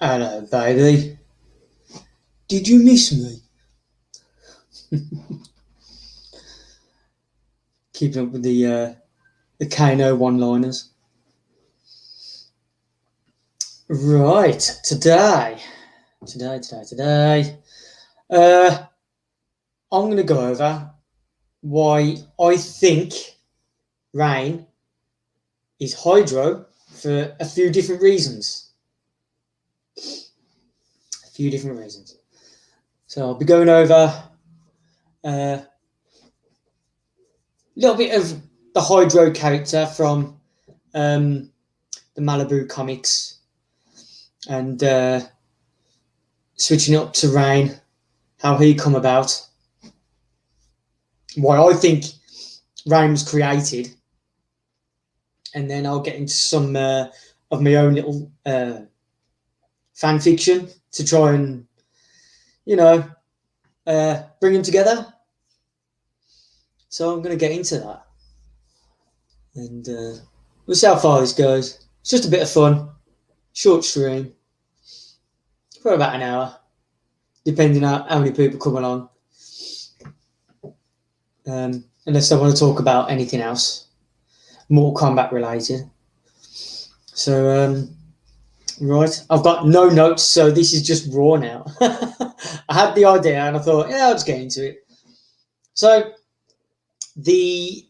Hello, baby. Did you miss me? Keeping up with the Kano one-liners. Right, today. I'm going to go over why I think rain is hydro for a few different reasons. So I'll be going over a little bit of the hydro character from the Malibu Comics and switching it up to rain, how he come about, why I think rain was created, and then I'll get into some of my own little fan fiction to try and, bring them together. So I'm going to get into that. And we'll see how far this goes. It's just a bit of fun. Short stream. For about an hour. Depending on how many people come along. Unless I want to talk about anything else. Mortal Kombat related. So, right. I've got no notes, so this is just raw now. I had the idea and I thought, I'll just get into it. So, the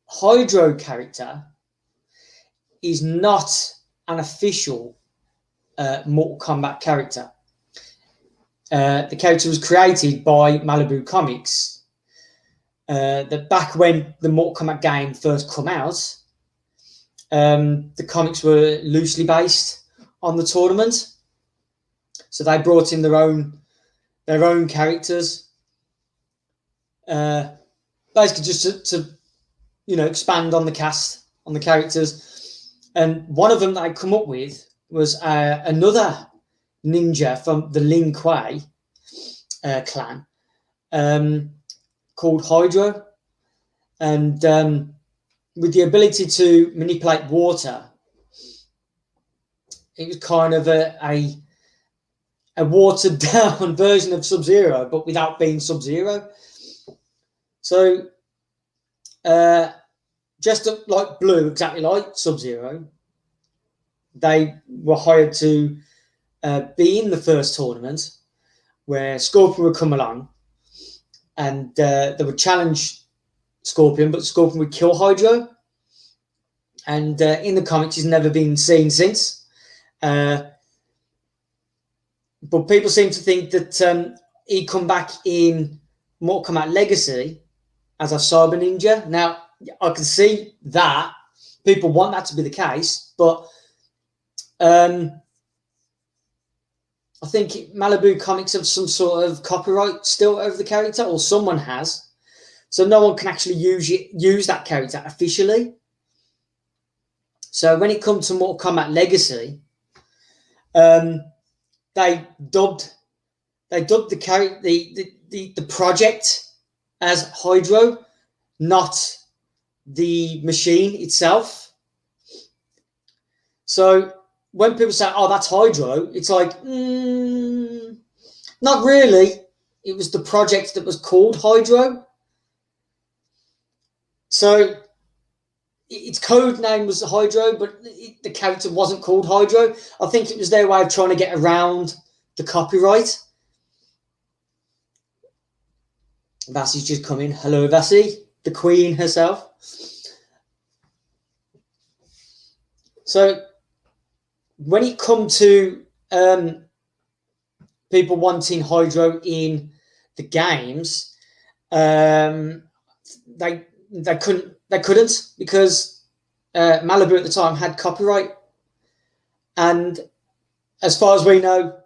Hydro character is not an official Mortal Kombat character. The character was created by Malibu Comics. That back when the Mortal Kombat game first come out, the comics were loosely based on the tournament. So they brought in their own characters. Basically just to expand on the cast, on the characters. And one of them that I come up with was another ninja from the Lin Kuei clan called Hydro. And with the ability to manipulate water, it was kind of a watered down version of Sub-Zero, but without being Sub-Zero. So, dressed up like blue, exactly like Sub-Zero, they were hired to be in the first tournament where Scorpion would come along and they would challenge Scorpion, but Scorpion would kill Hydro. And in the comics, he's never been seen since. But people seem to think that he'd come back in Mortal Kombat Legacy as a Cyber Ninja. Now, I can see that. People want that to be the case, but I think Malibu Comics have some sort of copyright still over the character, or someone has. So no one can actually use that character officially. So when it comes to Mortal Kombat Legacy, they dubbed the project as Hydro, not the machine itself. So when people say, "Oh, that's Hydro," it's like, not really. It was the project that was called Hydro. So its code name was Hydro, but the character wasn't called Hydro. I think it was their way of trying to get around the copyright. Vassie's just come in. Hello, Vassie, the queen herself. So when it comes to people wanting Hydro in the games, they couldn't because Malibu at the time had copyright, and as far as we know,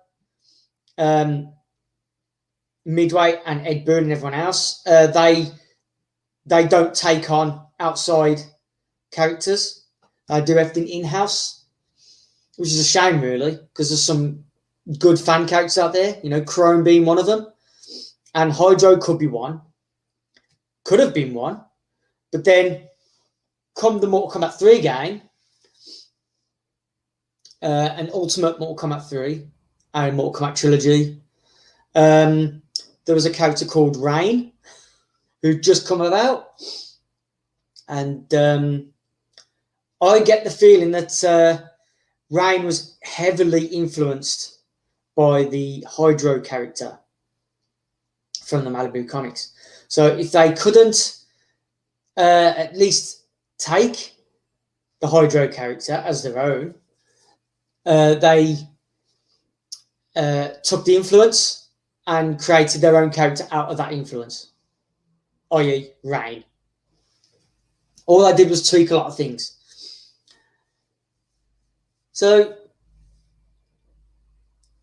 Midway and Ed Boon and everyone else, they don't take on outside characters. They do everything in-house, which is a shame, really, because there's some good fan characters out there, Chrome being one of them, and Hydro could be one, could have been one, but then come the Mortal Kombat 3 game, an Ultimate Mortal Kombat 3 and Mortal Kombat Trilogy. There was a character called Rain who'd just come about, and I get the feeling that Rain was heavily influenced by the Hydro character from the Malibu comics. So if they couldn't at least take the Hydro character as their own, they took the influence and created their own character out of that influence, i.e. Rain. All I did was tweak a lot of things. So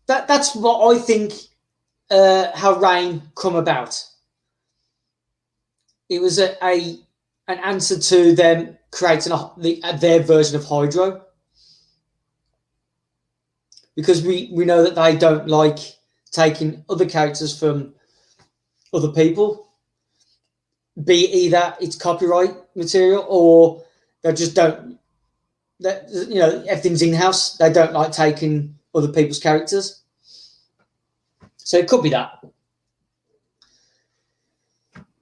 that's what I think how Rain come about. It was an answer to them creating their version of Hydro, because we know that they don't like taking other characters from other people, be either it's copyright material or they just don't. That, you know, everything's in-house. They don't like taking other people's characters. So it could be that.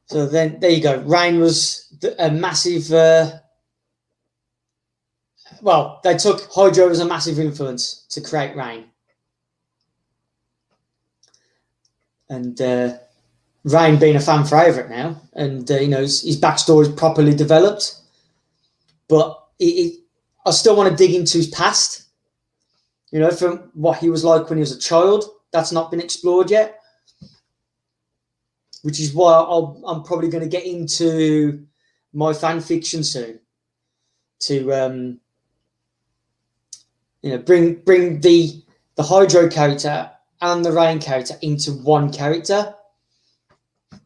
So then there you go. Rain was a massive... well, they took Hydro as a massive influence to create Rain. And Rain being a fan favourite now. And, you know, his backstory is properly developed. But I still want to dig into his past, you know, from what he was like when he was a child. That's not been explored yet, which is why I'm probably going to get into my fan fiction soon to, you know, bring the Hydro character and the Rain character into one character. I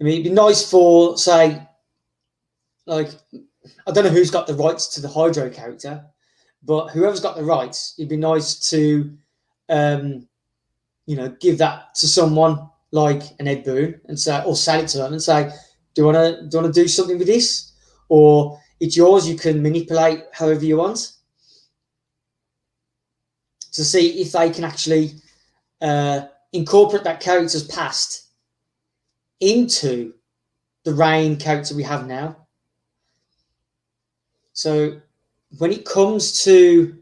mean, it'd be nice for, say, like, I don't know who's got the rights to the Hydro character, but whoever's got the rights, it'd be nice to, you know, give that to someone like an Ed Boon and say, or sell it to them and say, do you want to do something with this? Or it's yours, you can manipulate however you want, to see if they can actually incorporate that character's past into the Rain character we have now. So when it comes to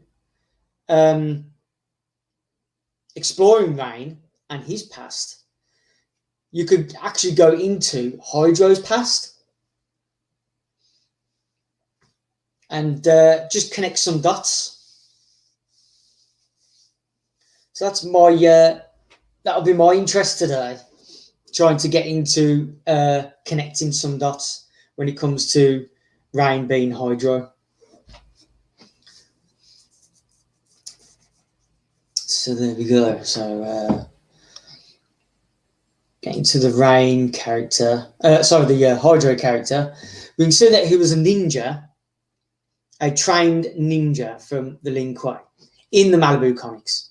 exploring Rain and his past, you could actually go into Hydro's past and just connect some dots. So that's my that'll be my interest today, trying to get into connecting some dots when it comes to Rain being Hydro. So there we go. So getting to the Rain character, the Hydro character, we can see that he was a ninja, a trained ninja from the Lin Kuei in the Malibu comics.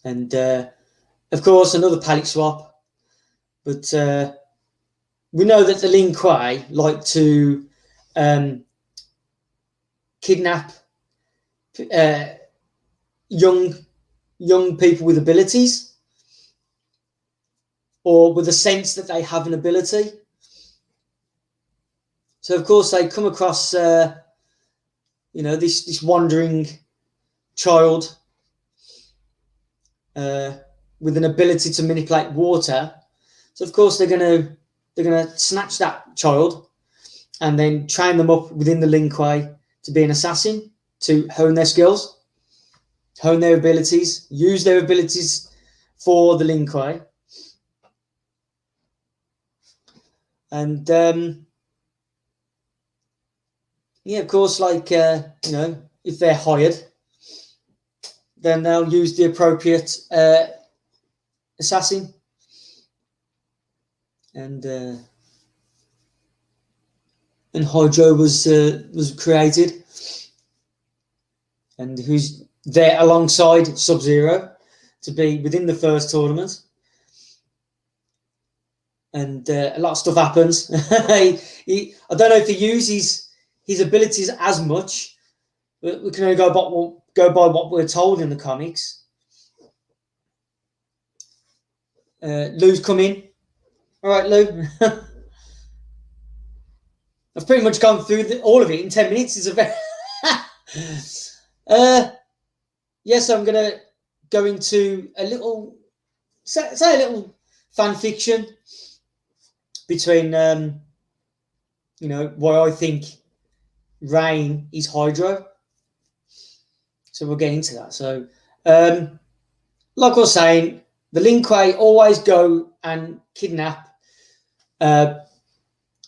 And of course, another palette swap, but we know that the Lin Kuei like to kidnap young people with abilities, or with a sense that they have an ability. So of course they come across you know, this wandering child with an ability to manipulate water. So of course they're gonna snatch that child and then train them up within the Lin Kuei to be an assassin, to hone their skills, hone their abilities, use their abilities for the Lin Kuei. And yeah, of course, like you know, if they're hired, then they'll use the appropriate assassin. And Hydro was created, and who's there alongside Sub-Zero to be within the first tournament. And a lot of stuff happens. I don't know if he uses his abilities as much. We can only go by what we're told in the comics. Lou's come in. All right, Lou. I've pretty much gone through all of it in 10 minutes. It's a very... yes, I'm going to go into a little, say a little fan fiction between, why I think Rain is Hydro. So we'll get into that. So, like I was saying, the Lin Kuei always go and kidnap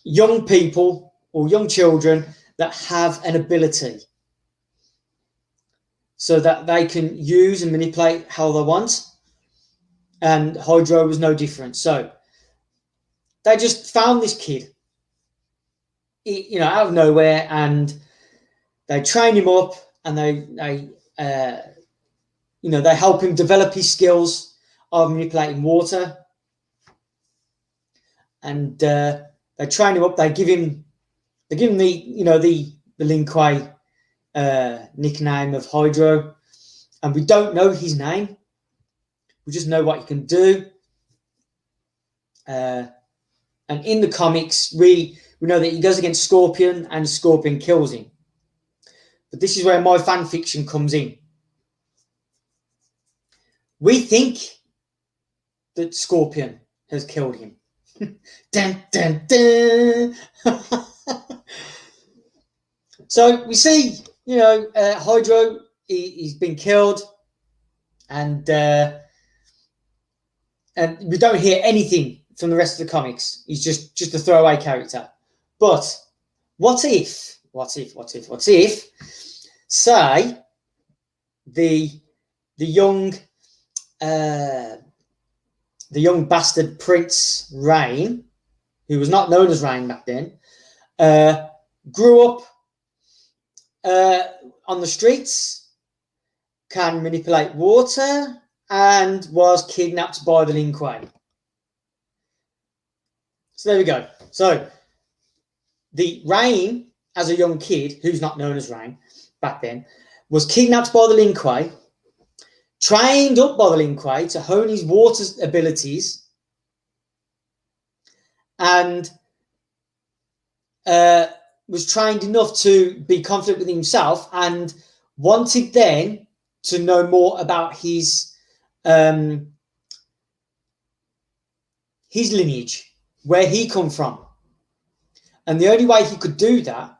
young people or young children that have an ability so that they can use and manipulate how they want. And Hydro was no different. So they just found this kid, out of nowhere, and they train him up, and they help him develop his skills of manipulating water. And they train him up. They give him the Lin Kuei nickname of Hydro, and we don't know his name. We just know what he can do. And in the comics, we know that he goes against Scorpion, and Scorpion kills him. But this is where my fan fiction comes in. We think that Scorpion has killed him. Dun, dun, dun. So we see, Hydro, he's been killed, and we don't hear anything from the rest of the comics. He's just a throwaway character. But what if, say, the young bastard Prince Rain, who was not known as Rain back then, grew up on the streets, can manipulate water, and was kidnapped by the Lin Kuei. So there we go. So the Rain, as a young kid, who's not known as Rain back then, was kidnapped by the Lin Kuei, trained up by the Lin Kuei to hone his water abilities, and was trained enough to be confident with himself, and wanted then to know more about his lineage, where he come from. And the only way he could do that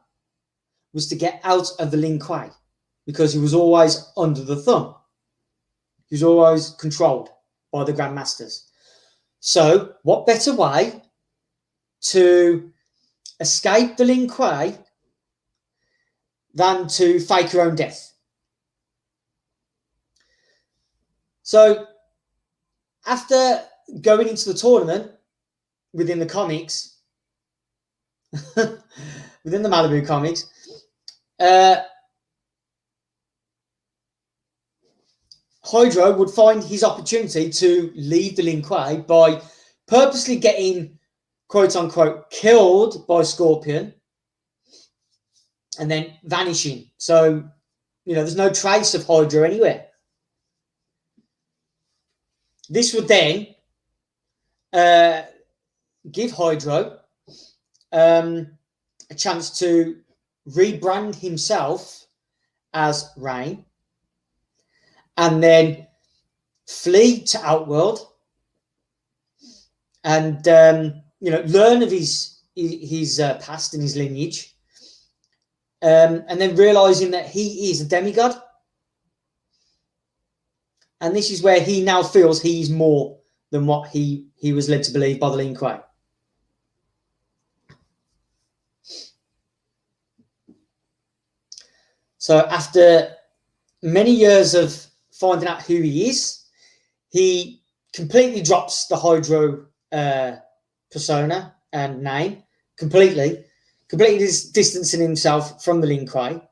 was to get out of the Lin Kuei, because he was always under the thumb. He was always controlled by the Grandmasters. So what better way to escape the Lin Kuei than to fake your own death? So after going into the tournament within the comics, within the Malibu comics, Hydro would find his opportunity to leave the Lin Kuei by purposely getting, quote unquote, killed by Scorpion and then vanishing. So, there's no trace of Hydro anywhere. This would then give Hydro a chance to rebrand himself as Rain, and then flee to Outworld and learn of his past and his lineage, and then realizing that he is a demigod. And this is where he now feels he's more than what he was led to believe by the Lin Kuei. So after many years of finding out who he is, he completely drops the Hydro persona and name, completely distancing himself from the Lin Kuei,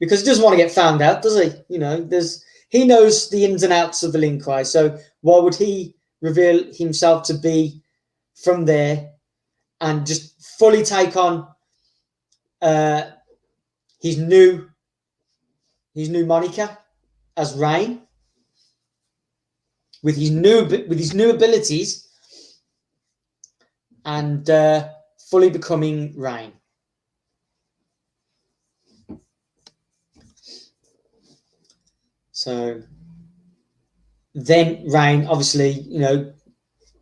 because he doesn't want to get found out, does he? He knows the ins and outs of the Lin Kuei, so why would he reveal himself to be from there and just fully take on his new moniker as Rain, with his new abilities, and fully becoming Rain. So then Rain, obviously,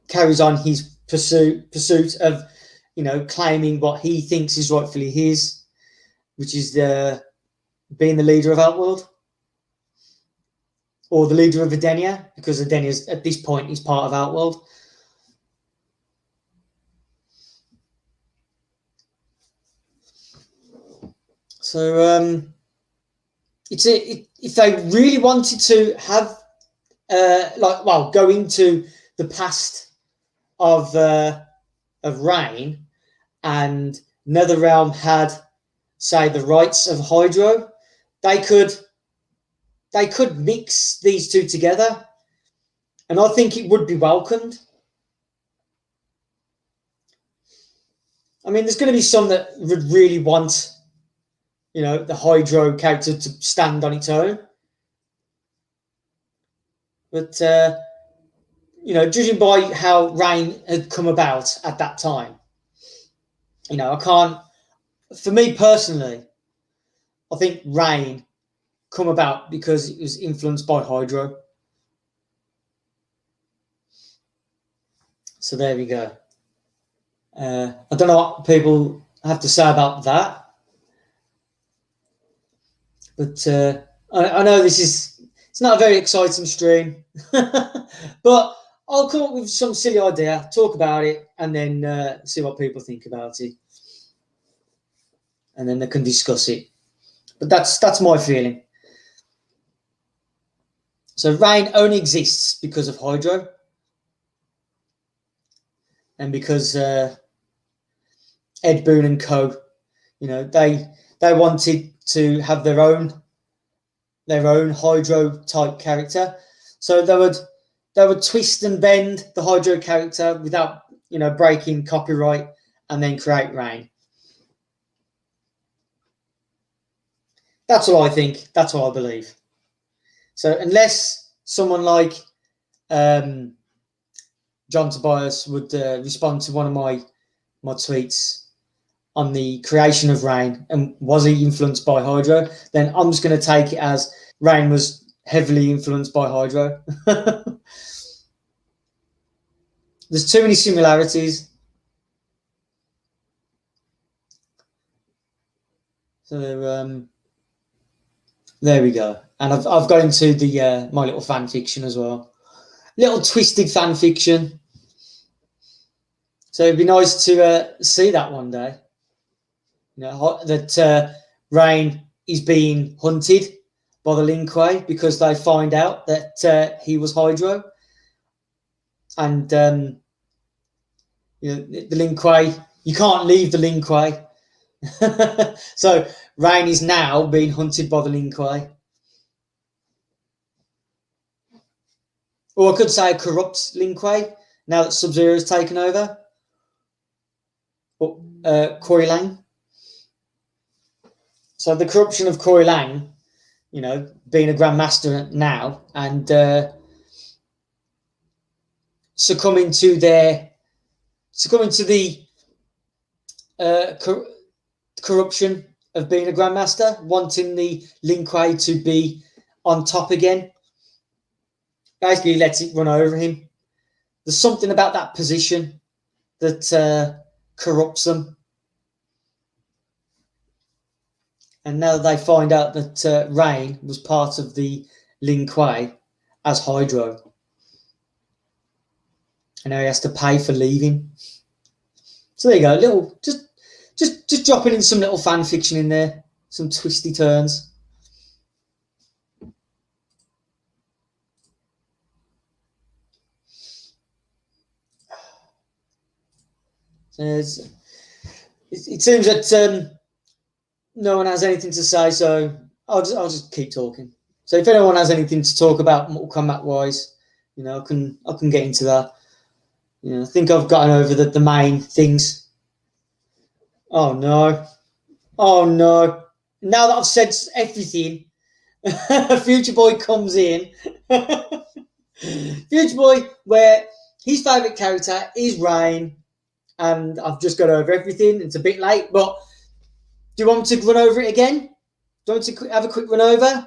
carries on his pursuit of, claiming what he thinks is rightfully his, which is being the leader of Outworld, or the leader of Edenia, because Edenia, at this point, is part of Outworld. So if they really wanted to have go into the past of Rain, and NetherRealm had, say, the rights of Hydro, they could mix these two together, and I think it would be welcomed. I mean, there's going to be some that would really want, the Hydro character to stand on its own. But, judging by how Rain had come about at that time, I can't, for me personally, I think Rain come about because it was influenced by Hydro. So there we go. I don't know what people have to say about that. But I know it's not a very exciting stream, but I'll come up with some silly idea, talk about it, and then see what people think about it, and then they can discuss it. But that's my feeling. So Rain only exists because of Hydro, and because Ed Boon and co. They wanted to have their own Hydro type character, so they would twist and bend the Hydro character without breaking copyright, and then create Rain. That's what I think. That's what I believe. So unless someone like John Tobias would respond to one of my tweets on the creation of Rain, and was he influenced by Hydro, then I'm just going to take it as Rain was heavily influenced by Hydro. There's too many similarities. So there we go. And I've got into the my little fan fiction as well. Little twisted fan fiction. So it'd be nice to see that one day. That Rain is being hunted by the Lin Kuei because they find out that he was Hydro, and the Lin Kuei, you can't leave the Lin Kuei. So Rain is now being hunted by the Lin Kuei, or I could say a corrupt Lin Kuei now that Sub-Zero has taken over. Corey Lang. So the corruption of Corey Lang, being a Grandmaster now, and succumbing to the corruption of being a Grandmaster, wanting the Lin Kuei to be on top again. Basically lets it run over him. There's something about that position that corrupts them. And now they find out that Rain was part of the Lin Kuei as Hydro, and now he has to pay for leaving. So there you go, little just dropping in some little fan fiction in there, some twisty turns. So it seems that no one has anything to say, so I'll just keep talking. So if anyone has anything to talk about Mortal Kombat wise, I can get into that. I think I've gotten over the main things. Oh no. now that I've said everything, Future Boy comes in. Future Boy, where his favourite character is Rain, and I've just got over everything. It's a bit late, but do you want me to run over it again? Do you want me to have a quick run over?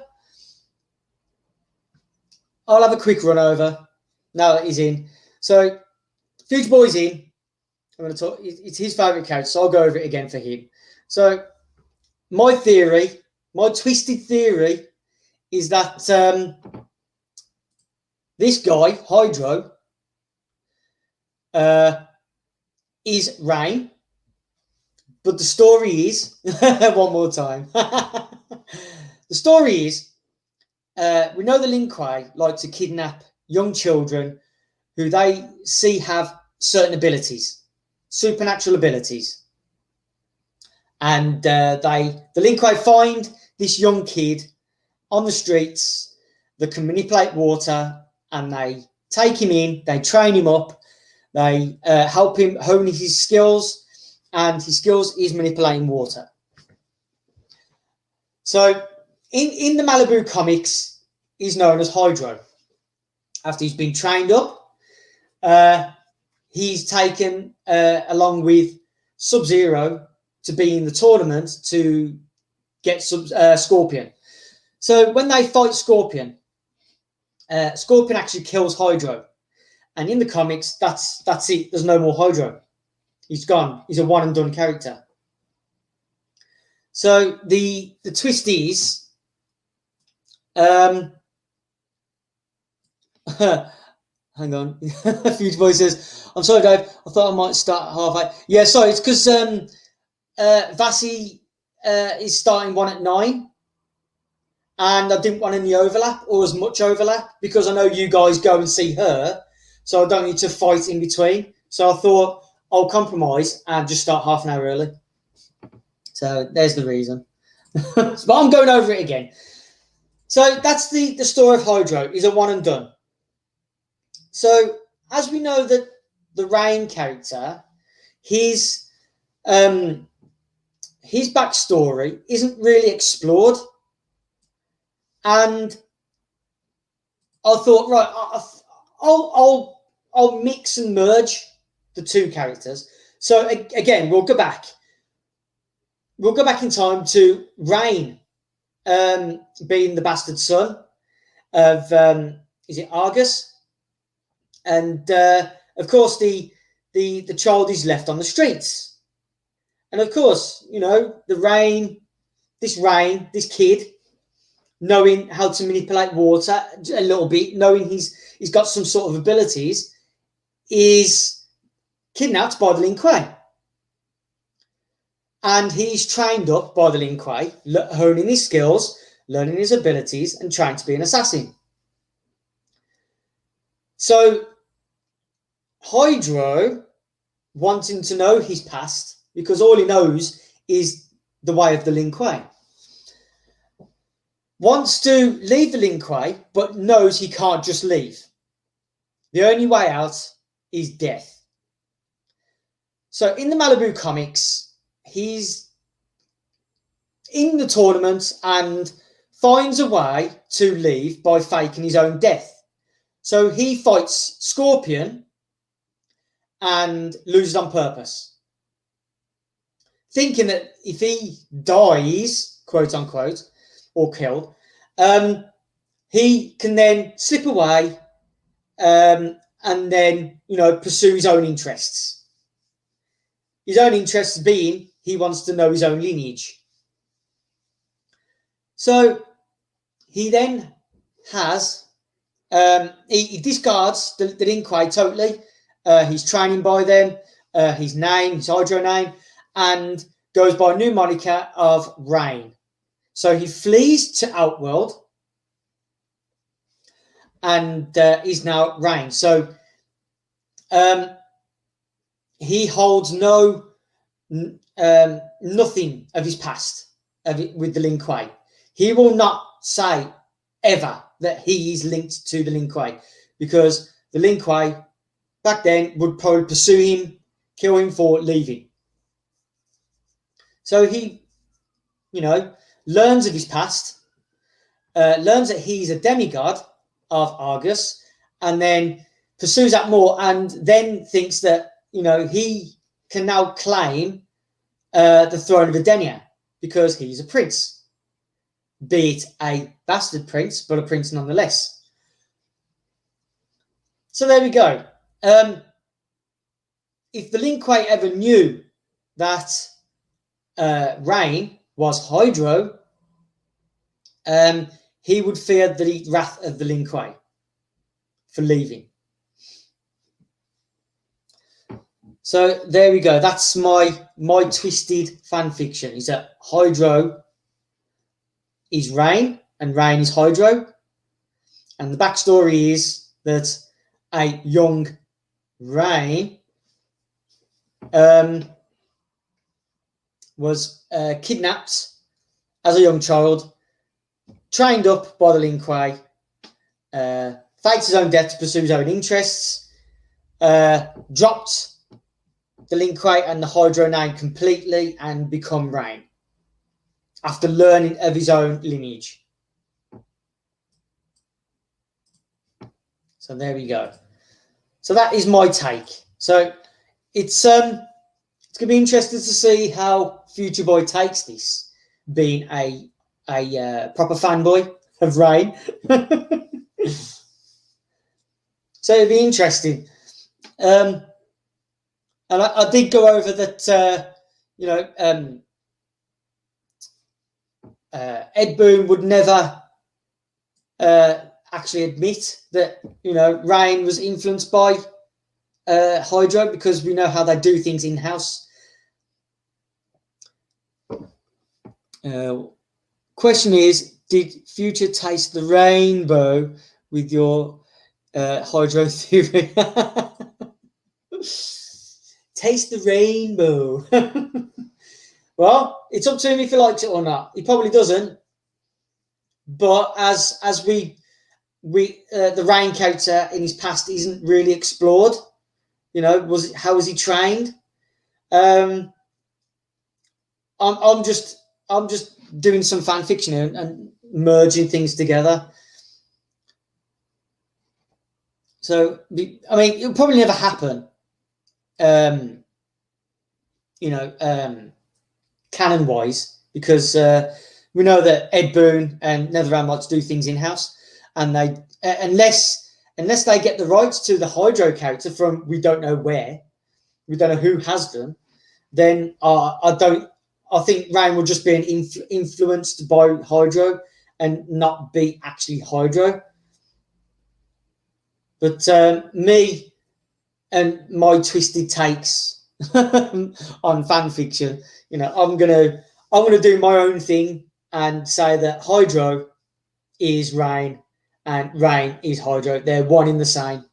I'll have a quick run over now that he's in. So, Future Boy's in. I'm going to talk. It's his favourite character, so I'll go over it again for him. So, my theory, my twisted theory, is that this guy, Hydro, is Rain. But the story is, one more time. The story is, we know the Lin Kuei like to kidnap young children who they see have certain abilities, supernatural abilities. And the Lin Kuei find this young kid on the streets that can manipulate water, and they take him in, they train him up, they help him hone his skills, and his skills is manipulating water. So in the Malibu comics, he's known as Hydro. After he's been trained up, he's taken along with Sub-Zero to be in the tournament to get Scorpion. So when they fight Scorpion, Scorpion actually kills Hydro. And in the comics, that's it. There's no more Hydro. He's gone. He's a one and done character. So the twist is, hang on. Future Boy says, "I'm sorry, Dave. I thought I might start half 8. Yeah, sorry. It's because Vasi is starting 1 at 9, and I didn't want any overlap or as much overlap because I know you guys go and see her, so I don't need to fight in between. So I thought I'll compromise and just start half an hour early. So there's the reason. But I'm going over it again. So that's the story of Hydro. He's a one and done. So as we know that the Rain character, his backstory isn't really explored. And I thought, right, I'll mix and merge the two characters. So again, we'll go back. We'll go back in time to Rain, being the bastard son of is it Argus? And of course, the child is left on the streets. And of course, you know, this kid, knowing how to manipulate water a little bit, knowing he's got some sort of abilities, is kidnapped by the Lin Kuei. And he's trained up by the Lin Kuei, honing his skills, learning his abilities, and trying to be an assassin. So Hydro, wanting to know his past, because all he knows is the way of the Lin Kuei, wants to leave the Lin Kuei, but knows he can't just leave. The only way out is death. So in the Malibu comics, he's in the tournament and finds a way to leave by faking his own death. So he fights Scorpion and loses on purpose, thinking that if he dies, quote unquote, or killed, he can then slip away and then, you know, pursue his own interests. His own interests being he wants to know his own lineage. So he then has, he discards the Lin Kuei totally. He's training by them, his name, his Hydro name, and goes by a new moniker of Rain. So he flees to Outworld and is now Rain. So he holds nothing of his past with the Lin Kuei. He will not say ever that he is linked to the Lin Kuei, because the Lin Kuei back then would probably pursue him, kill him for leaving. So he, you know, learns of his past, learns that he's a demigod of Argus, and then pursues that more, and then thinks that, you know, he can now claim the throne of Edenia because he's a prince, be it a bastard prince, but a prince nonetheless. So there we go. If the Lin Kuei ever knew that Rain was Hydro, he would fear the wrath of the Lin Kuei for leaving. So there we go. That's my twisted fan fiction. Is that Hydro is Rain and Rain is Hydro, and the backstory is that a young Rain was kidnapped as a young child, trained up by the Lin Kuei, faked his own death to pursue his own interests, dropped the Lin Kuei and the Hydro name completely and become Rain after learning of his own lineage. So there we go. So that is my take. So it's going to be interesting to see how Future Boy takes this, being a proper fanboy of Rain. So it'll be interesting. And I did go over that, you know, Ed Boon would never actually admit that, you know, Rain was influenced by Hydro, because we know how they do things in-house. Question is, did Future taste the rainbow with your Hydro theory? Taste the rainbow. Well, it's up to him if he likes it or not. He probably doesn't. But as we the Rain character in his past isn't really explored. You know, how was he trained? I'm just doing some fan fiction and merging things together. So I mean, it'll probably never happen. You know, canon wise, because we know that Ed Boon and NetherRealm like to do things in house, and they unless they get the rights to the Hydro character from we don't know where, we don't know who has them, then I think Rain will just be influenced by Hydro and not be actually Hydro. But me and my twisted takes on fan fiction, you know, I'm gonna do my own thing and say that Hydro is Rain and Rain is Hydro. They're one in the same.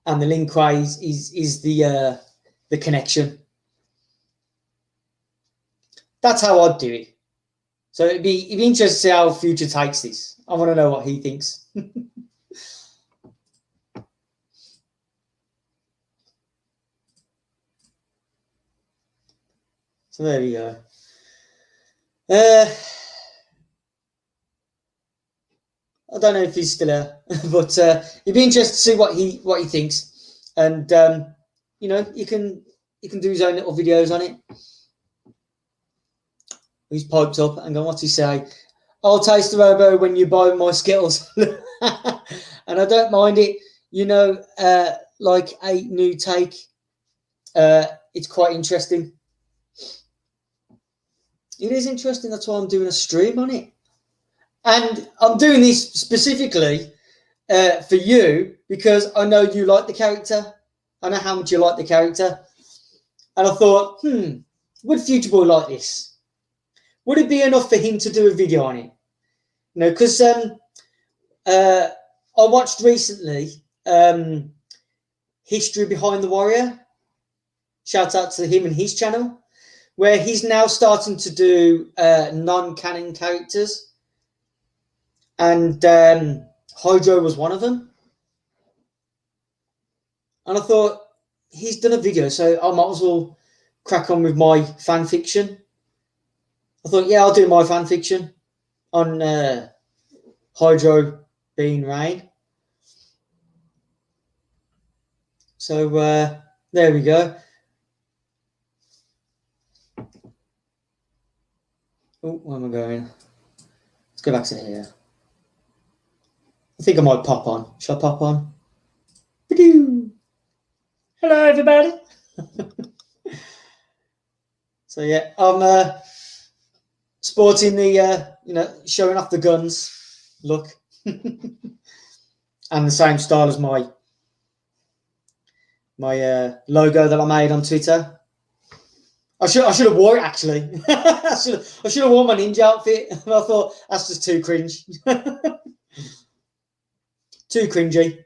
And the Lin Kuei is the connection. That's how I'd do it. So it'd be interesting to see how Future takes this. I want to know what he thinks. So there we go. I don't know if he's still there, but it'd be interesting to see what he thinks, and you know, he can do his own little videos on it. He's piped up and gone, what's he say? I'll taste the rainbow when you buy my Skittles, and I don't mind it. You know, like a new take. It's quite interesting. It is interesting. That's why I'm doing a stream on it. And I'm doing this specifically for you because I know you like the character. I know how much you like the character. And I thought, would Future Boy like this? Would it be enough for him to do a video on it? You know, because I watched recently History Behind the Warrior. Shout out to him and his channel, where he's now starting to do non-canon characters. And Hydro was one of them. And I thought, he's done a video, so I might as well crack on with my fan fiction. I thought, yeah, I'll do my fan fiction on Hydro being Rain. So there we go. Oh, where am I going? Let's go back to here. I think I might pop on. Shall I pop on? Hello, everybody. So yeah, I'm sporting the showing off the guns look, and the same style as my logo that I made on Twitter. I should have wore it actually. I should have worn my ninja outfit. And I thought that's just too cringe, too cringy.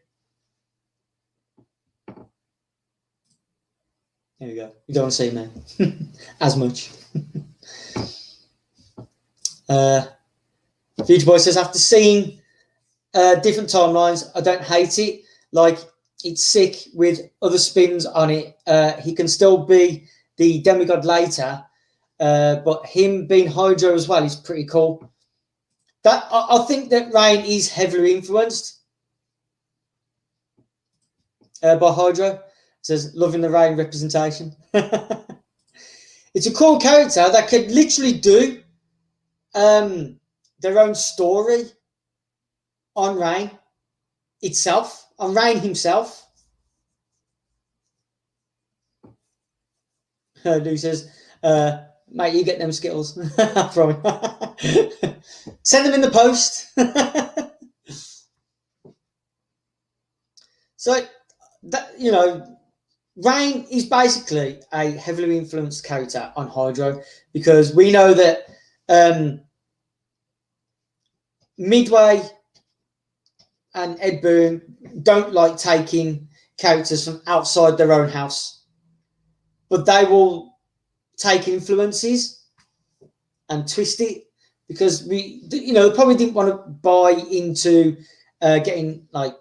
There we go. You don't want to see me as much. Future Boy says, after seeing different timelines, I don't hate it. Like, it's sick with other spins on it. He can still be the demigod later, but him being Hydro as well is pretty cool. I think that Rain is heavily influenced by Hydro. Says, loving the Rain representation. It's a cool character that could literally do their own story on Rain itself, on Rain himself. Lou says, mate, you get them Skittles. I promise. Send them in the post. So, that, Rain is basically a heavily influenced character on Hydro, because we know that Midway and Ed Boon don't like taking characters from outside their own house, but they will take influences and twist it, because we probably didn't want to buy into getting like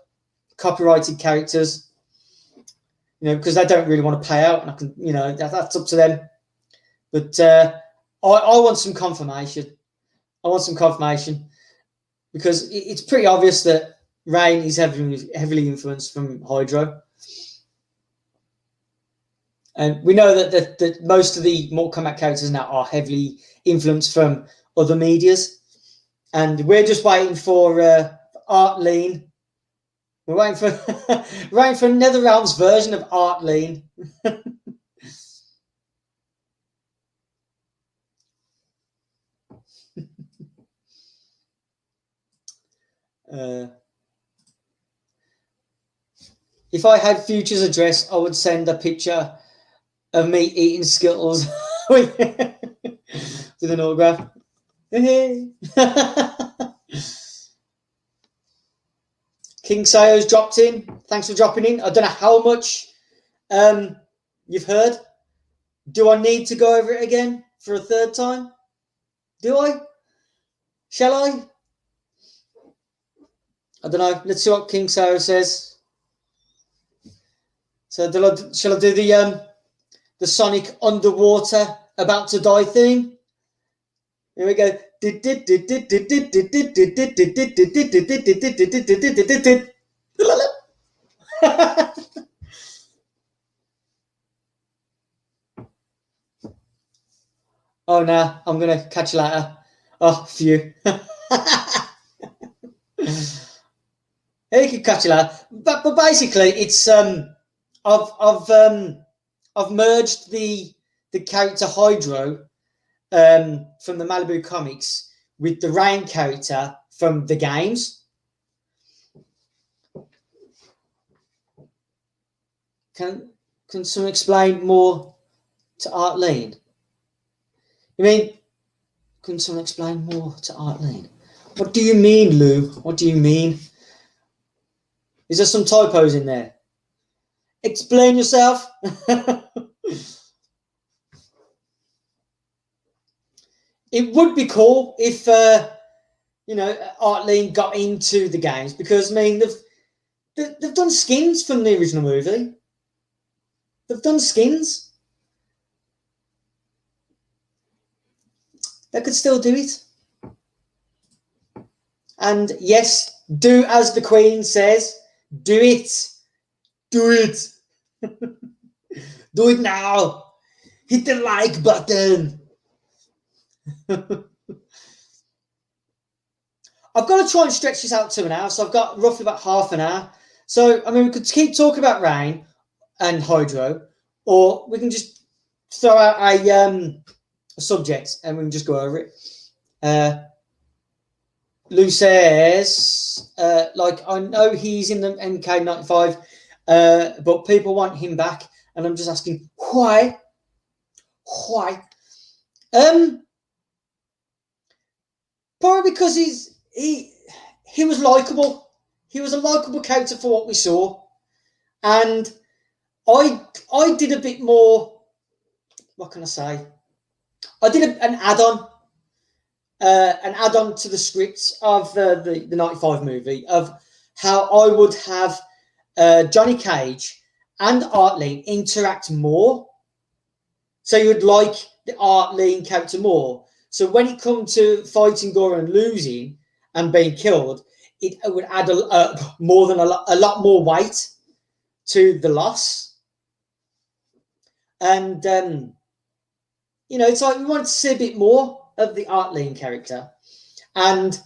copyrighted characters, because they don't really want to pay out, and I can, that's up to them. But I want some confirmation. I want some confirmation, because it's pretty obvious that Rain is heavily influenced from Hydro. And we know that most of the Mortal Kombat characters now are heavily influenced from other medias. And we're just waiting for Art Lean. We're waiting for NetherRealm's version of Art Lean. If I had Future's address, I would send a picture of me eating Skittles with an autograph. King Sayo's dropped in. Thanks for dropping in. I don't know how much you've heard. Do I need to go over it again for a third time? Do I? Shall I? I don't know. Let's see what King Sayo says. So shall I do the Sonic underwater about to die theme? Here we go. Oh no, I'm gonna catch you later. Oh, phew. You can catch you later. But basically, it's I've merged the character Hydro from the Malibu Comics with the Rain character from the games. Can someone explain more to Art Lean? Can someone explain more to Art Lean? What do you mean, Lou? What do you mean? Is there some typos in there? Explain yourself. It would be cool if Art Lean got into the games, because they've done skins from the original movie. They've done skins. they could still do it. And yes, do as the Queen says. Do it. Do it. Do it now. Hit the like button. I've got to try and stretch this out to an hour, so I've got roughly about half an hour. So, I mean, we could keep talking about Rain and Hydro, or we can just throw out a subject and we can just go over it. Lou says, like, I know he's in the MK95, but people want him back, and I'm just asking, why? Why? Probably because he was likable. He was a likable character for what we saw, and I did a bit more. What can I say? I did an add-on to the script of the 95 movie of how I would have Johnny Cage and Art Lean interact more. So you would like the Art Lean character more. So when it comes to fighting Goro and losing and being killed, it would add a lot more weight to the loss. And you know, it's like we wanted to see a bit more of the Art Lean character, and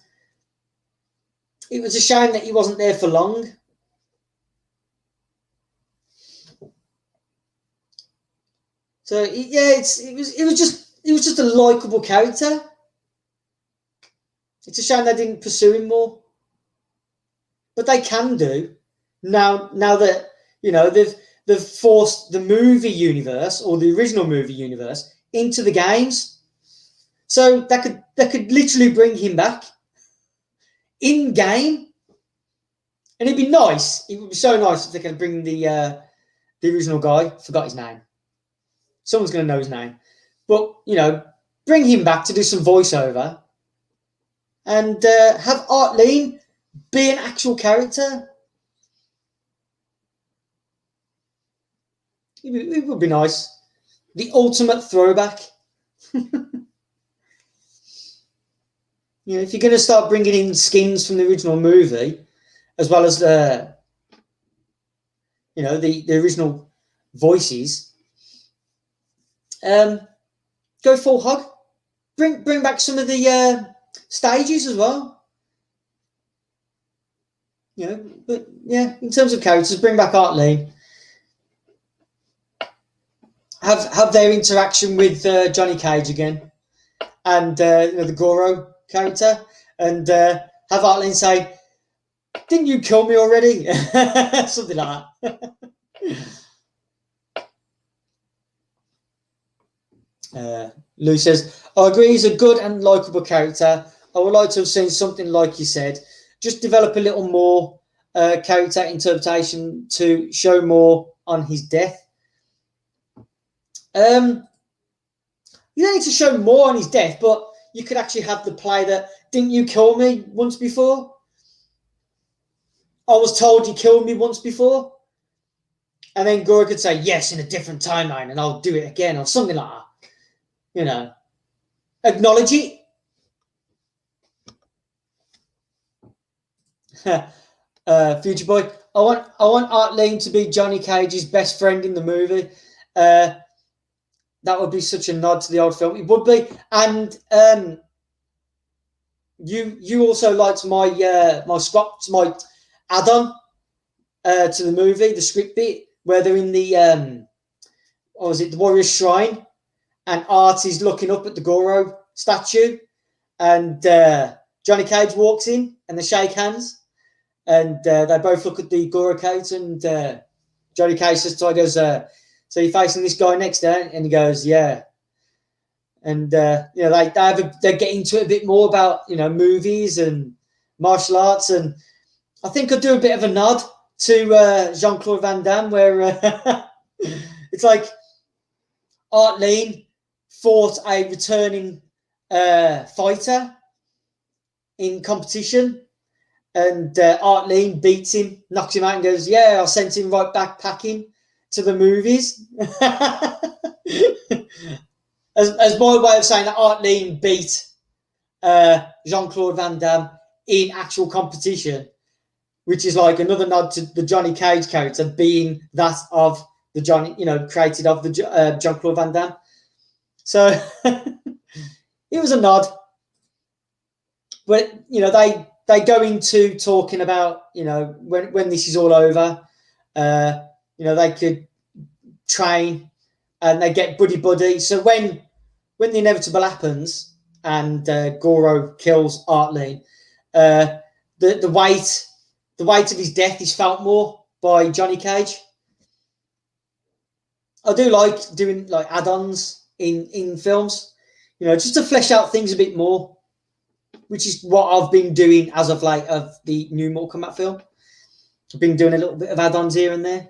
it was a shame that he wasn't there for long. So yeah, it was just a likable character. It's a shame they didn't pursue him more, but they can do now that, you know, they've forced the movie universe, or the original movie universe, into the games. So they could literally bring him back in game, and it'd be nice. It would be so nice if they could bring the original guy. Forgot his name. Someone's going to know his name, but you know, bring him back to do some voiceover, and have Art Lean be an actual character. It would be nice. The ultimate throwback. You know, if you're going to start bringing in skins from the original movie, as well as you know, the original voices, go full hog. Bring back some of the stages as well. You know, but yeah, in terms of characters, bring back Art Lean. Have their interaction with Johnny Cage again, and you know, the Goro character, and have Art Lean say, "Didn't you kill me already?" Something like that. Lou says, "I agree. He's a good and likable character. I would like to have seen something like you said. Just develop a little more character interpretation to show more on his death." You don't need to show more on his death, but you could actually have the play that, "Didn't you kill me once before? I was told you killed me once before." And then Goro could say, "Yes, in a different timeline, and I'll do it again," or something like that. You know, acknowledge it. Future Boy, I want Art Lean to be Johnny Cage's best friend in the movie. That would be such a nod to the old film. It would be. And you also liked my my add-on to the movie, the script bit, where they're in the what was it, the Warrior's Shrine, and Art is looking up at the Goro statue, and Johnny Cage walks in, and they shake hands, and they both look at the Goro coat, and Johnny Cage says to her, goes, "So you're facing this guy next there?" And he goes, "Yeah." And you know, they get into it a bit more about, you know, movies and martial arts, and I think I'll do a bit of a nod to Jean-Claude Van Damme, where it's like Art Lean fought a returning fighter in competition, and Art Lean beats him, knocks him out, and goes, "Yeah, I sent him right back packing to the movies." as my way of saying that Art Lean beat Jean-Claude Van Damme in actual competition, which is like another nod to the Johnny Cage character being that of the Johnny, created of the Jean-Claude Van Damme. So it was a nod. But, they go into talking about, when this is all over, they could train and they get buddy. So when the inevitable happens and Goro kills Art Lean, the weight of his death is felt more by Johnny Cage. I do like doing like add-ons in films, just to flesh out things a bit more, which is what I've been doing as of late of the new Mortal Kombat film. I've been doing a little bit of add-ons here and there.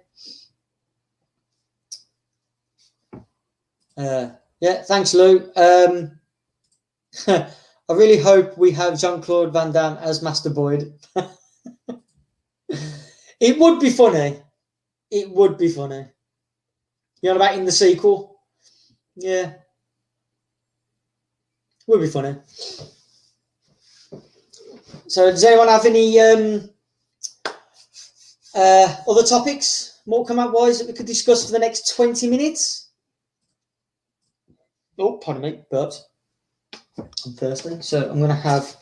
Yeah, thanks, Lou. I really hope we have Jean-Claude Van Damme as Master Boyd. It would be funny. It would be funny. You know about in the sequel? Yeah. Would be funny. So does anyone have any other topics, Mortal Kombat wise, that we could discuss for the next 20 minutes? Oh, pardon me, but I'm thirsty. So I'm gonna have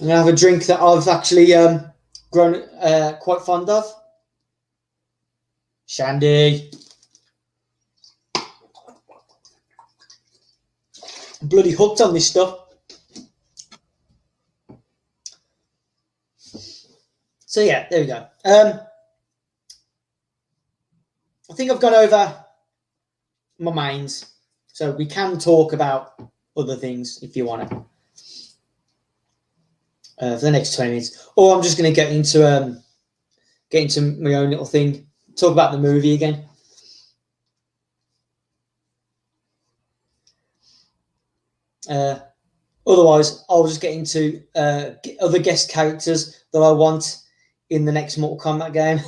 a drink that I've actually grown quite fond of. Shandy. I'm bloody hooked on this stuff. So yeah, there we go. I think I've gone over my mains, so we can talk about other things if you want to for the next 20 minutes, or I'm just going to get into my own little thing, talk about the movie again. Otherwise, I'll just get into other guest characters that I want in the next Mortal Kombat game.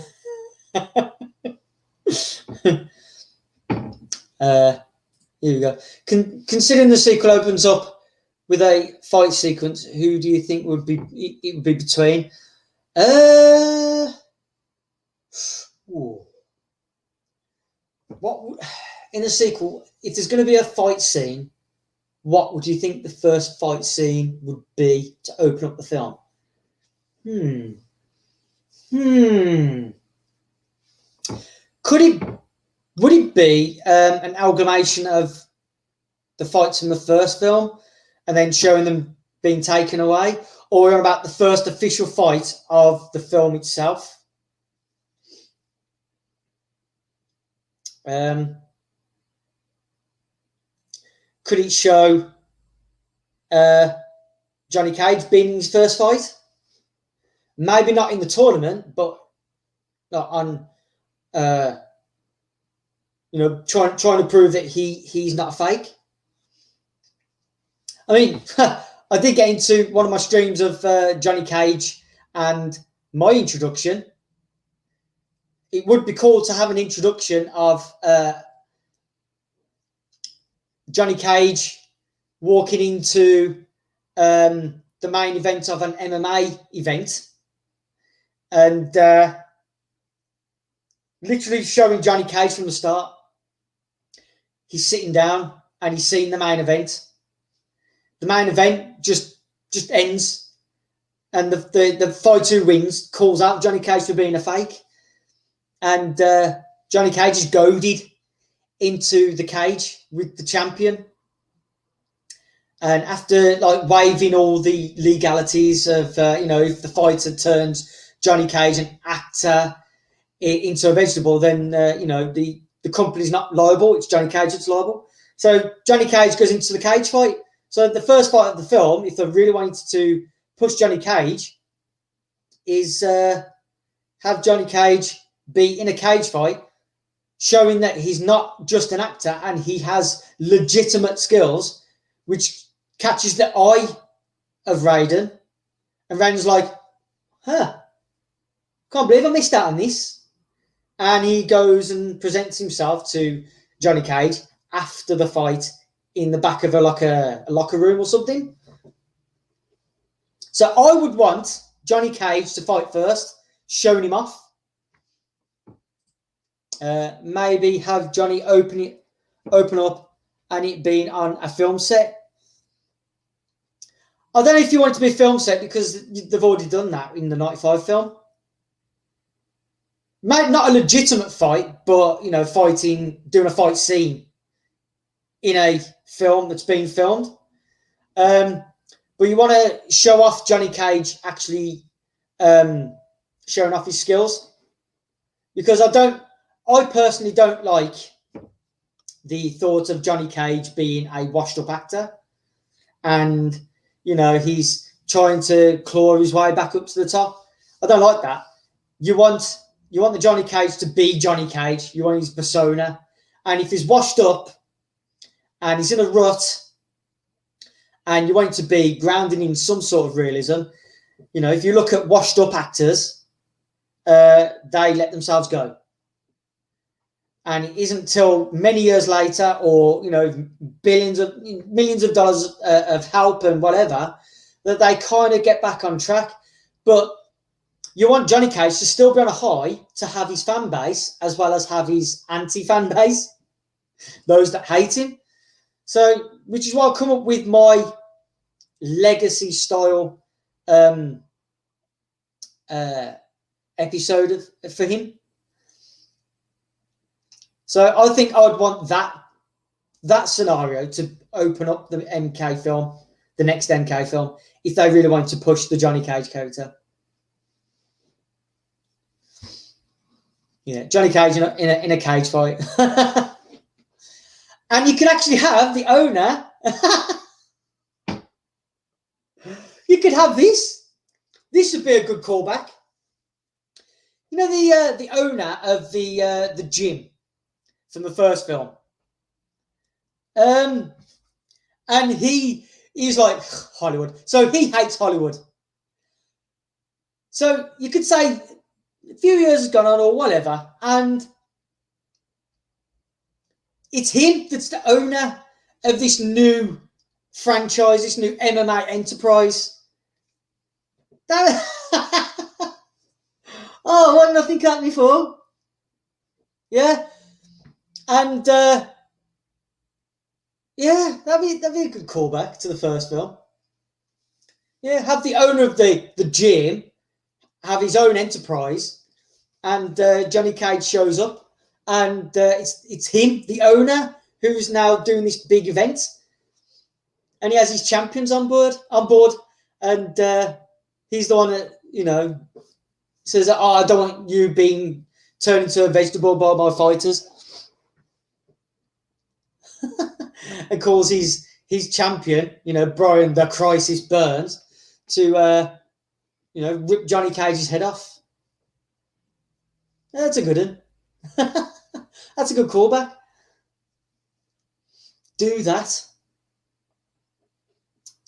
Here we go. Considering the sequel opens up with a fight sequence, who do you think it would be between? What in a sequel? If there's going to be a fight scene, what would you think the first fight scene would be to open up the film? Would it be an amalgamation of the fights from the first film and then showing them being taken away, or about the first official fight of the film itself? Could it show Johnny Cage being in his first fight? Maybe not in the tournament, but on trying to prove that he's not a fake. I mean, I did get into one of my streams of Johnny Cage and my introduction. It would be cool to have an introduction of Johnny Cage walking into the main event of an MMA event and literally showing Johnny Cage from the start. He's sitting down and he's seeing the main event. The main event just ends, and the fight who wins calls out Johnny Cage for being a fake, and Johnny Cage is goaded into the cage with the champion. And after waiving all the legalities of if the fighter turns Johnny Cage, an actor, into a vegetable, then the company's not liable. It's Johnny Cage that's liable. So Johnny Cage goes into the cage fight. So the first fight of the film, if they really wanted to push Johnny Cage, is have Johnny Cage be in a cage fight, showing that he's not just an actor and he has legitimate skills, which catches the eye of Raiden. And Raiden's like, can't believe I missed out on this. And he goes and presents himself to Johnny Cage after the fight in the back of a locker room or something. So I would want Johnny Cage to fight first, showing him off. Maybe have Johnny open up and it being on a film set. I don't know if you want it to be a film set because they've already done that in the 95 film. Maybe not a legitimate fight, but, you know, doing a fight scene in a film that's being filmed. But you want to show off Johnny Cage actually showing off his skills. Because I personally don't like the thought of Johnny Cage being a washed up actor. And, you know, he's trying to claw his way back up to the top. I don't like that. You want the Johnny Cage to be Johnny Cage. You want his persona. And if he's washed up and he's in a rut and you want him to be grounded in some sort of realism, you know, if you look at washed up actors, they let themselves go. And it isn't until many years later or, you know, millions of dollars of help and whatever that they kind of get back on track. But you want Johnny Cage to still be on a high, to have his fan base as well as have his anti-fan base, those that hate him. So, which is why I come up with my legacy style episode for him. So I think I would want that scenario to open up the MK film, the next MK film, if they really want to push the Johnny Cage character. Yeah, Johnny Cage in a cage fight. And you could actually have the owner. You could have this. This would be a good callback. You know, the owner of the gym from the first film. And he's like, Hollywood. So he hates Hollywood. So you could say a few years has gone on or whatever, and it's him that's the owner of this new franchise, this new MMA enterprise. Oh, what nothing cut before? Yeah. And yeah, that'd be a good callback to the first film. Yeah, have the owner of the gym have his own enterprise, and Johnny Cage shows up, and it's him, the owner, who's now doing this big event, and he has his champions on board, and he's the one that, you know, says, "Oh, I don't want you being turned into a vegetable by my fighters," and calls his champion, you know, Brian the Crisis Burns, to you know, rip Johnny Cage's head off. That's a good one. That's a good callback. Do that.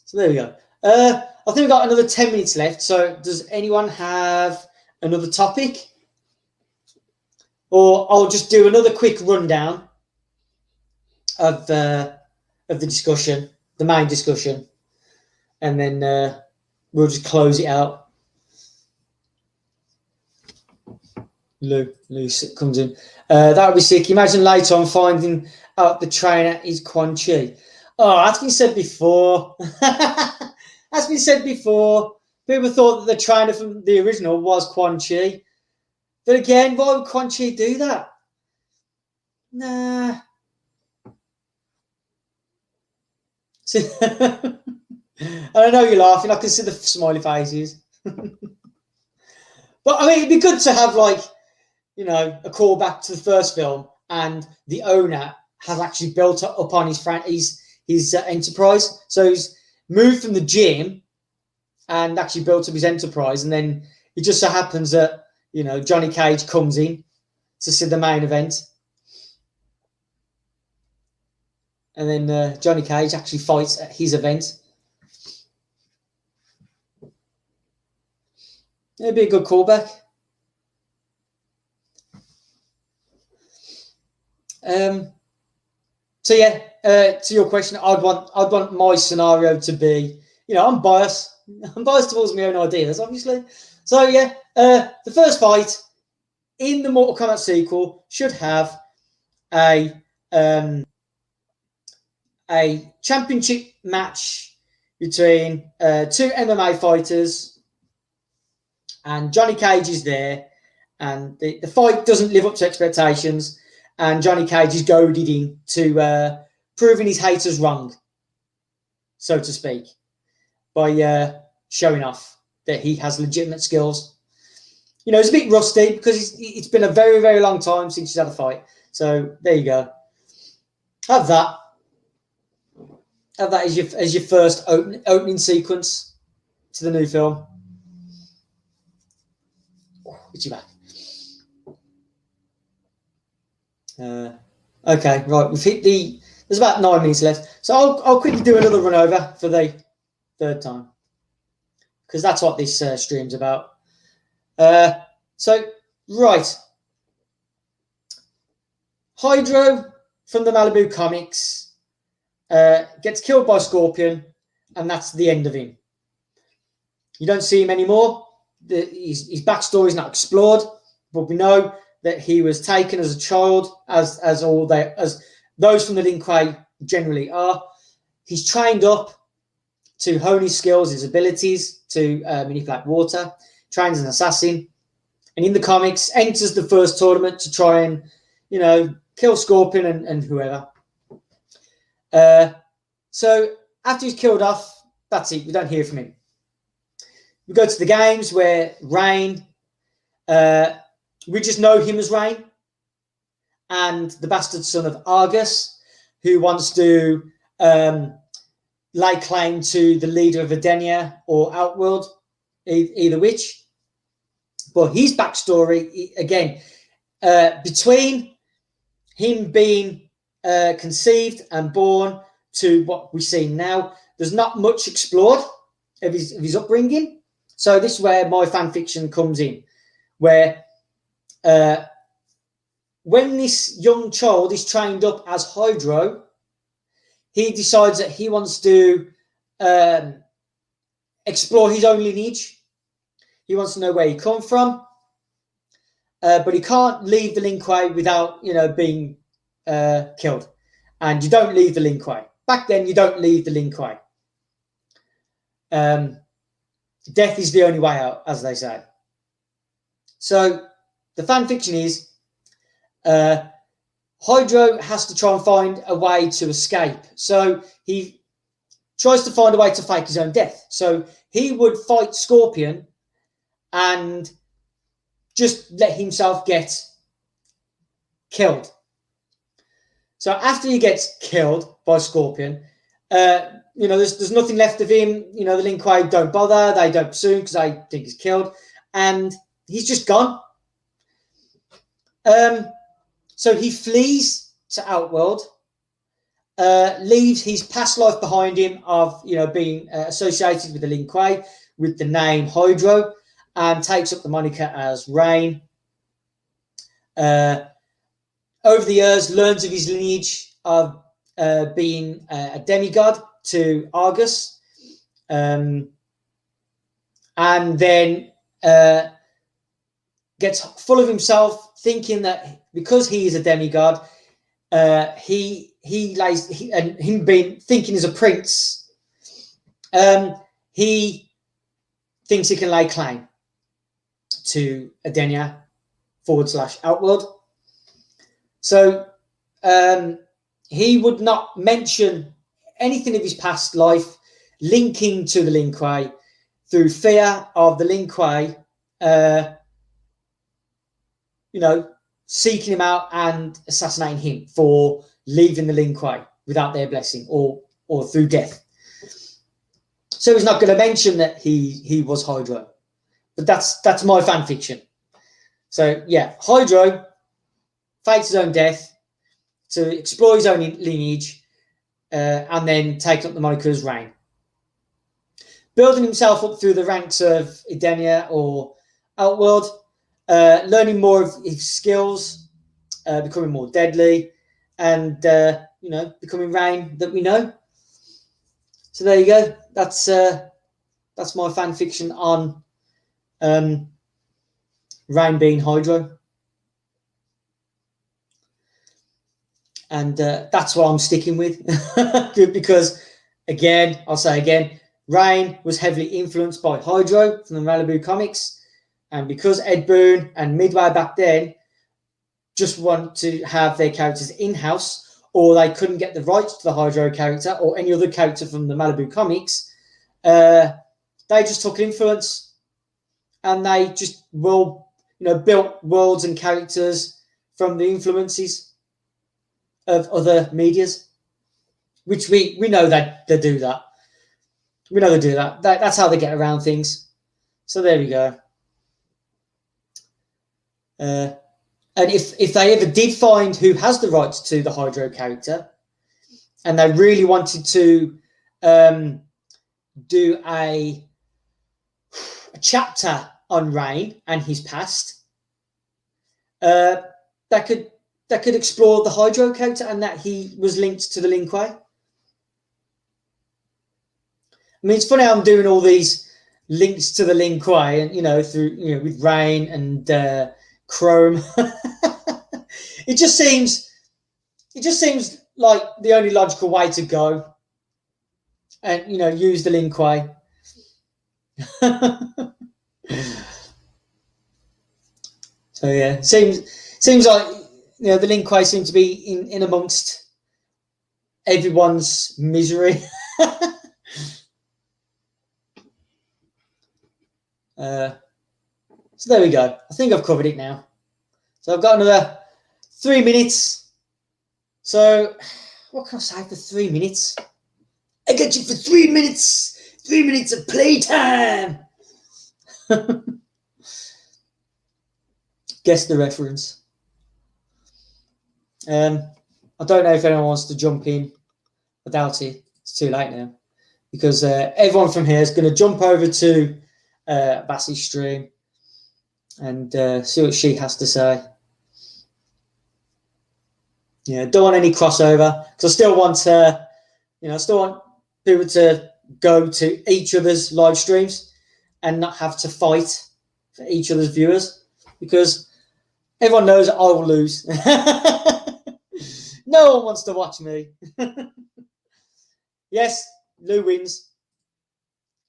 So there we go. I think we've got another 10 minutes left. So does anyone have another topic? Or I'll just do another quick rundown of the discussion, the main discussion, and then we'll just close it out. Lou comes in. That would be sick. Imagine later on finding out the trainer is Quan Chi. Oh, that's been said before. That's been said before. People thought that the trainer from the original was Quan Chi. But again, why would Quan Chi do that? Nah. I know you're laughing. I can see the smiley faces. But I mean, it'd be good to have, like, you know, a callback to the first film, and the owner has actually built up on his enterprise. So he's moved from the gym and actually built up his enterprise, and then it just so happens that, you know, Johnny Cage comes in to see the main event, and then Johnny Cage actually fights at his event. It'd be a good callback. So yeah, to your question, I'd want my scenario to be, I'm biased. I'm biased towards my own ideas, obviously. So yeah, the first fight in the Mortal Kombat sequel should have a championship match between two MMA fighters, and Johnny Cage is there, and the fight doesn't live up to expectations, and Johnny Cage is goaded into proving his haters wrong, so to speak, by showing off that he has legitimate skills. It's a bit rusty because it's been a very, very long time since he's had a fight. So there you go. Have that as your first opening sequence to the new film. Itchy back. Okay, right. We've hit there's about 9 minutes left. So I'll quickly do another run over for the third time, because that's what this stream's about. So, right. Hydro from the Malibu Comics gets killed by Scorpion, and that's the end of him. You don't see him anymore. His backstory is not explored, but we know that he was taken as a child, as those from the Lin Kuei generally are. He's trained up to hone his skills, his abilities to manipulate water, trains as an assassin, and in the comics enters the first tournament to try and, kill Scorpion and whoever. So after he's killed off, that's it. We don't hear from him. We go to the games where Rain, we just know him as Rain, and the bastard son of Argus, who wants to lay claim to the leader of Edenia or Outworld, either which. But his backstory, again, between him being conceived and born to what we see now, there's not much explored of his upbringing. So this is where my fan fiction comes in, where when this young child is trained up as Hydro, he decides that he wants to explore his own lineage. He wants to know where he come from, but he can't leave the Lin Kuei without, being killed. And you don't leave the Lin Kuei. Back then, you don't leave the Lin Kuei. Death is the only way out, as they say. So the fan fiction is Hydro has to try and find a way to escape. So he tries to find a way to fake his own death. So he would fight Scorpion and just let himself get killed. So after he gets killed by Scorpion, there's nothing left of him. The Lin Kuei don't bother. They don't pursue him because they think he's killed. And he's just gone. So he flees to Outworld, leaves his past life behind him of, being associated with the Lin Kuei with the name Hydro, and takes up the moniker as Rain. Over the years, learns of his lineage of being a demigod to Argus, and then gets full of himself, thinking that because he is a demigod, and him being thinking as a prince, he thinks he can lay claim to Edenia / Outworld. So he would not mention anything of his past life linking to the Lin Kuei through fear of the Lin Kuei, seeking him out and assassinating him for leaving the Lin Kuei without their blessing or through death. So he's not going to mention that he was Hydro. But that's my fan fiction. So yeah, Hydro fakes his own death to explore his own lineage, and then take up the moniker as Rain. Building himself up through the ranks of Edenia or Outworld, learning more of his skills, becoming more deadly, and becoming Rain that we know. So there you go. That's my fan fiction on Rain being Hydro. And that's what I'm sticking with. Because, again, I'll say again, Rain was heavily influenced by Hydro from the Malibu Comics. And because Ed Boon and Midway back then just want to have their characters in-house, or they couldn't get the rights to the Hydro character or any other character from the Malibu Comics, they just took influence and they just built worlds and characters from the influences of other medias, which we know that they do that. We know they do that. That's how they get around things. So there we go. And if they ever did find who has the rights to the Hydro character, and they really wanted to do a chapter on Rain and his past, that could explore the Hydro character and that he was linked to the Lin Kuei. I mean, it's funny how I'm doing all these links to the Lin Kuei, and through with Rain and Chrome. It just seems like the only logical way to go, and use the Lin Kuei. So yeah, seems like the Lin Kuei seem to be in amongst everyone's misery. So there we go. I think I've covered it now. So I've got another 3 minutes. So what can I say for 3 minutes? I got you for 3 minutes. 3 minutes of playtime. Guess the reference. I don't know if anyone wants to jump in. I doubt it. It's too late now. Because everyone from here is going to jump over to Bassie's stream and see what she has to say. Don't want any crossover, because I still want people to go to each other's live streams and not have to fight for each other's viewers, because everyone knows I will lose. No one wants to watch me. Yes, Lou wins.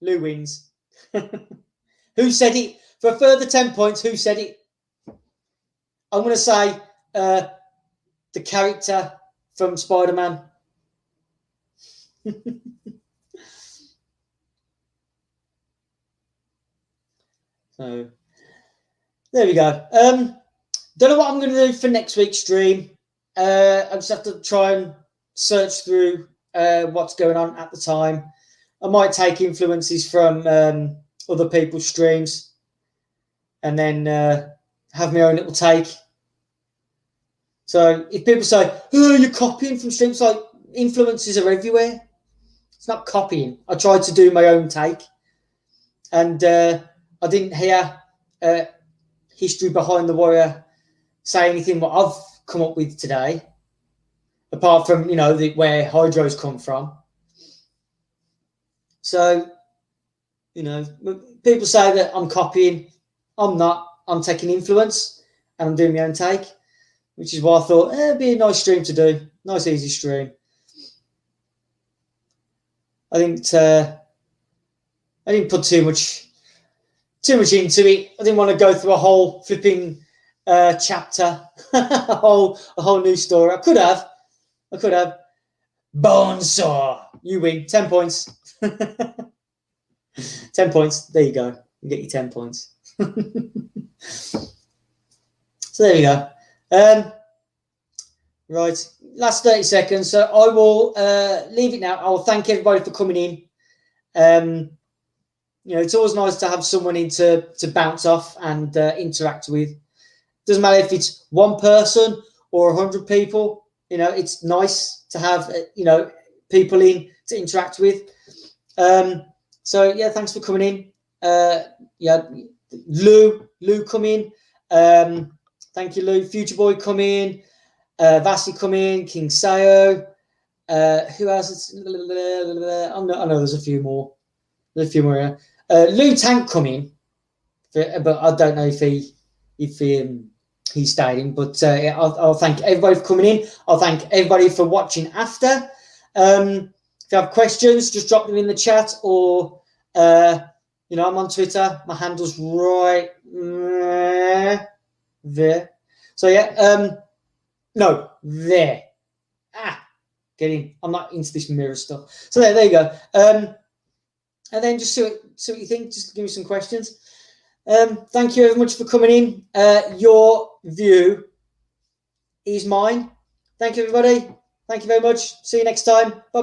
Lou wins. Who said it? For a further 10 points, who said it? I'm going to say the character from Spider-Man. So, there we go. Don't know what I'm going to do for next week's stream. I just have to try and search through what's going on at the time. I might take influences from other people's streams and then have my own little take. So if people say, oh, you're copying from streams, like, influences are everywhere. It's not copying. I tried to do my own take. And I didn't hear History Behind the Warrior say anything what I've come up with today, apart from, where Hydro's come from. So, people say that I'm copying. I'm not. I'm taking influence and I'm doing my own take, which is why I thought it'd be a nice stream to do. Nice, easy stream. I didn't put too much into it. I didn't want to go through a whole flipping chapter, a whole new story. I could have. Bonesaw. You win. 10 points. 10 points. There you go. You get your 10 points. So there you go. Right. Last 30 seconds. So I will leave it now. I will thank everybody for coming in. It's always nice to have someone in to bounce off and interact with. Doesn't matter if it's one person or 100 people. It's nice to have people in to interact with. So yeah, thanks for coming in. Lou come in. Thank you, Lou. Future Boy come in. Vasi come in, King Sayo. Who else? I know there's a few more. There's a few more here. Lou Tank come in, but I don't know if he stayed in. But I'll thank everybody for coming in. I'll thank everybody for watching after. If you have questions, just drop them in the chat, or I'm on Twitter. My handle's right there. So yeah, no, there. Get in. I'm not into this mirror stuff. So there you go. And then just see what you think. Just give me some questions. Thank you very much for coming in. Your view is mine. Thank you, everybody. Thank you very much. See you next time. Bye.